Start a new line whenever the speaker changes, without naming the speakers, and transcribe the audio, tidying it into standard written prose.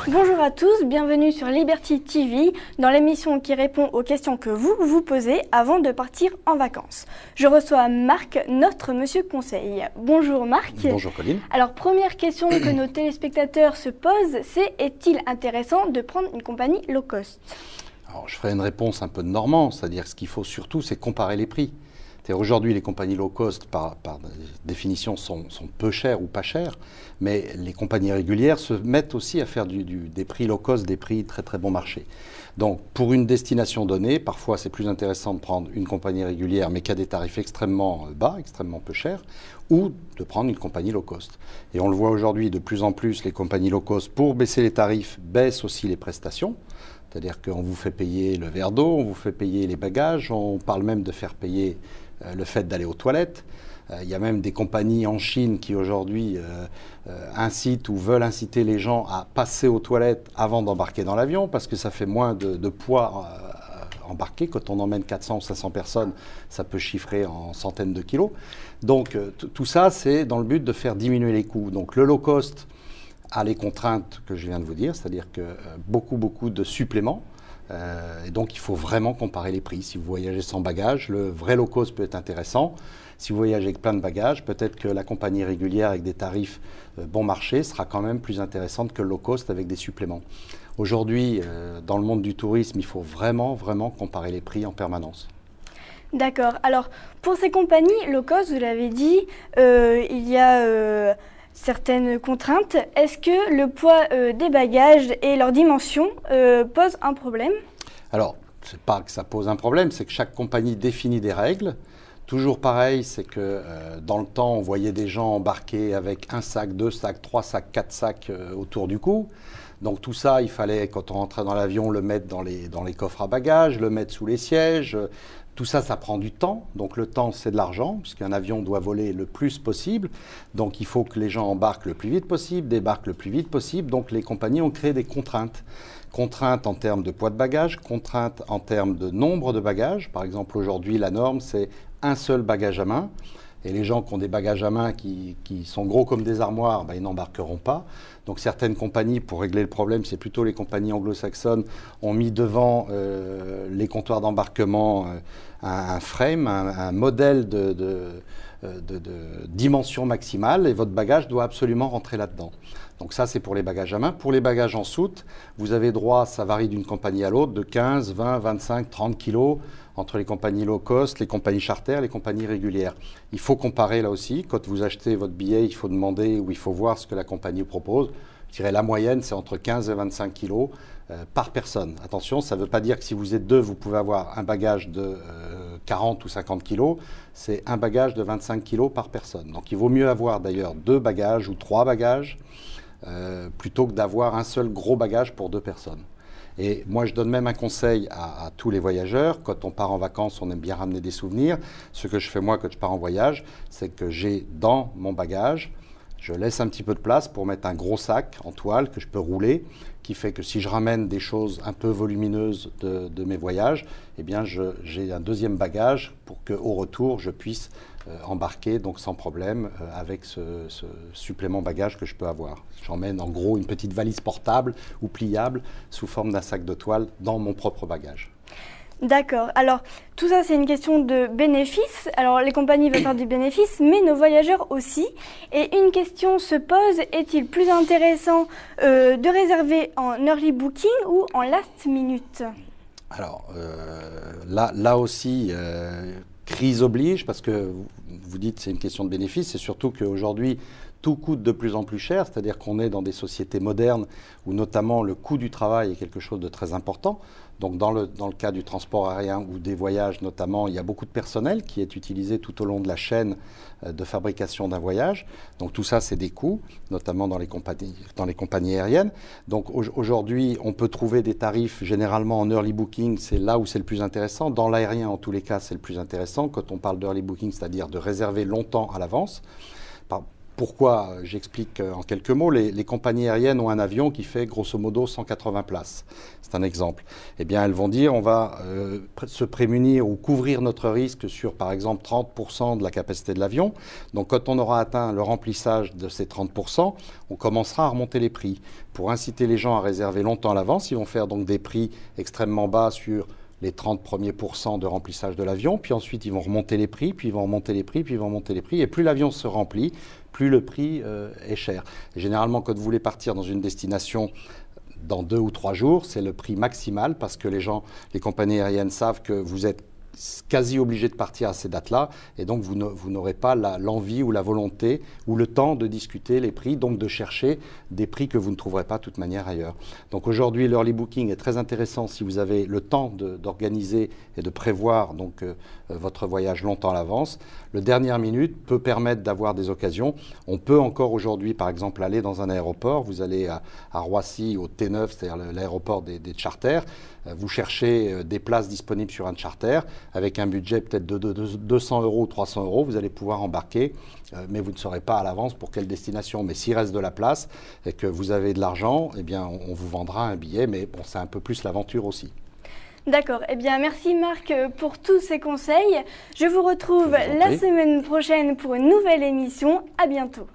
Bonjour à tous, bienvenue sur Liberty TV, dans l'émission qui répond aux questions que vous vous posez avant de partir en vacances. Je reçois Marc, notre monsieur conseil. Bonjour Marc.
Bonjour Colline.
Alors première question que nos téléspectateurs se posent, c'est est-il intéressant de prendre une compagnie low cost ?
Alors je ferai une réponse un peu de normand, c'est-à-dire ce qu'il faut surtout c'est comparer les prix. Aujourd'hui, les compagnies low cost, par définition, sont peu chères ou pas chères, mais les compagnies régulières se mettent aussi à faire des prix low cost, des prix très très bon marché. Donc, pour une destination donnée, parfois c'est plus intéressant de prendre une compagnie régulière, mais qui a des tarifs extrêmement bas, extrêmement peu chers, ou de prendre une compagnie low cost. Et on le voit aujourd'hui, de plus en plus, les compagnies low cost, pour baisser les tarifs, baissent aussi les prestations. C'est-à-dire qu'on vous fait payer le verre d'eau, on vous fait payer les bagages, on parle même de faire payer le fait d'aller aux toilettes. Il y a même des compagnies en Chine qui aujourd'hui incitent ou veulent inciter les gens à passer aux toilettes avant d'embarquer dans l'avion parce que ça fait moins de poids embarqué. Quand on emmène 400 ou 500 personnes, ça peut chiffrer en centaines de kilos. Donc tout ça, c'est dans le but de faire diminuer les coûts. Donc le low cost a les contraintes que je viens de vous dire, c'est-à-dire que beaucoup de suppléments. Et donc, il faut vraiment comparer les prix. Si vous voyagez sans bagages, le vrai low cost peut être intéressant. Si vous voyagez avec plein de bagages, peut-être que la compagnie régulière avec des tarifs bon marché sera quand même plus intéressante que le low cost avec des suppléments. Aujourd'hui, dans le monde du tourisme, il faut vraiment comparer les prix en permanence. D'accord. Alors, pour ces compagnies low cost, vous l'avez dit, il y a certaines contraintes. Est-ce que le poids des bagages et leur dimension posent un problème ? Alors, ce n'est pas que ça pose un problème, c'est que chaque compagnie définit des règles. Toujours pareil, c'est que dans le temps, on voyait des gens embarquer avec un sac, 2 sacs, 3 sacs, 4 sacs autour du cou. Donc tout ça, il fallait, quand on rentrait dans l'avion, le mettre dans les coffres à bagages, le mettre sous les sièges. Tout ça, ça prend du temps. Donc le temps, c'est de l'argent, puisqu'un avion doit voler le plus possible. Donc il faut que les gens embarquent le plus vite possible, débarquent le plus vite possible. Donc les compagnies ont créé des contraintes. Contraintes en termes de poids de bagages, contraintes en termes de nombre de bagages. Par exemple, aujourd'hui, la norme, c'est un seul bagage à main. Et les gens qui ont des bagages à main qui sont gros comme des armoires, ils n'embarqueront pas. Donc certaines compagnies, pour régler le problème, c'est plutôt les compagnies anglo-saxonnes, ont mis devant les comptoirs d'embarquement un frame, un modèle de dimension maximale, et votre bagage doit absolument rentrer là-dedans. Donc ça, c'est pour les bagages à main. Pour les bagages en soute, vous avez droit, ça varie d'une compagnie à l'autre, de 15, 20, 25, 30 kilos, entre les compagnies low cost, les compagnies charter, les compagnies régulières. Il faut comparer là aussi. Quand vous achetez votre billet, il faut demander ou il faut voir ce que la compagnie propose. Je dirais la moyenne, c'est entre 15 et 25 kilos par personne. Attention, ça ne veut pas dire que si vous êtes deux, vous pouvez avoir un bagage de 40 ou 50 kilos. C'est un bagage de 25 kilos par personne. Donc il vaut mieux avoir d'ailleurs 2 bagages ou 3 bagages plutôt que d'avoir un seul gros bagage pour 2 personnes. Et moi, je donne même un conseil à tous les voyageurs. Quand on part en vacances, on aime bien ramener des souvenirs. Ce que je fais moi quand je pars en voyage, c'est que j'ai dans mon bagage, je laisse un petit peu de place pour mettre un gros sac en toile que je peux rouler, qui fait que si je ramène des choses un peu volumineuses de mes voyages, eh bien j'ai un deuxième bagage pour qu'au retour, je puisse embarquer donc sans problème avec ce supplément bagage que je peux avoir. J'emmène en gros une petite valise portable ou pliable sous forme d'un sac de toile dans mon propre bagage. D'accord. Alors, tout ça, c'est une question de bénéfice. Alors, les compagnies veulent faire du bénéfice, mais nos voyageurs aussi. Et une question se pose, est-il plus intéressant de réserver en early booking ou en last minute ? Alors, là aussi, crise oblige, parce que vous dites c'est une question de bénéfice, c'est surtout qu'aujourd'hui, tout coûte de plus en plus cher, c'est-à-dire qu'on est dans des sociétés modernes où notamment le coût du travail est quelque chose de très important. Donc dans le cas du transport aérien ou des voyages notamment, il y a beaucoup de personnel qui est utilisé tout au long de la chaîne de fabrication d'un voyage. Donc tout ça, c'est des coûts, notamment dans les compagnies aériennes. Donc aujourd'hui, on peut trouver des tarifs généralement en early booking, c'est là où c'est le plus intéressant. Dans l'aérien, en tous les cas, c'est le plus intéressant. Quand on parle d'early booking, c'est-à-dire de réserver longtemps à l'avance. Pourquoi? J'explique en quelques mots. Les compagnies aériennes ont un avion qui fait grosso modo 180 places. C'est un exemple. Eh bien, elles vont dire on va se prémunir ou couvrir notre risque sur, par exemple, 30% de la capacité de l'avion. Donc, quand on aura atteint le remplissage de ces 30%, on commencera à remonter les prix. Pour inciter les gens à réserver longtemps à l'avance, ils vont faire donc des prix extrêmement bas sur les 30 premiers pourcents de remplissage de l'avion, puis ensuite ils vont remonter les prix, puis ils vont remonter les prix, puis ils vont remonter les prix, et plus l'avion se remplit, plus le prix est cher. Et généralement, quand vous voulez partir dans une destination dans 2 ou 3 jours, c'est le prix maximal, parce que les compagnies aériennes savent que vous êtes quasi obligé de partir à ces dates-là, et donc vous n'aurez pas l'envie ou la volonté ou le temps de discuter les prix, donc de chercher des prix que vous ne trouverez pas de toute manière ailleurs. Donc aujourd'hui, l'early booking est très intéressant si vous avez le temps d'organiser et de prévoir donc votre voyage longtemps à l'avance. Le dernière minute peut permettre d'avoir des occasions. On peut encore aujourd'hui, par exemple, aller dans un aéroport. Vous allez à Roissy au T9, c'est-à-dire l'aéroport des charters. Vous cherchez des places disponibles sur un charter. Avec un budget peut-être de 200 € ou 300 €, vous allez pouvoir embarquer, mais vous ne saurez pas à l'avance pour quelle destination. Mais s'il reste de la place et que vous avez de l'argent, eh bien, on vous vendra un billet, mais bon, c'est un peu plus l'aventure aussi.
D'accord. Eh bien, merci Marc pour tous ces conseils. Je vous retrouve la semaine prochaine pour une nouvelle émission. À bientôt.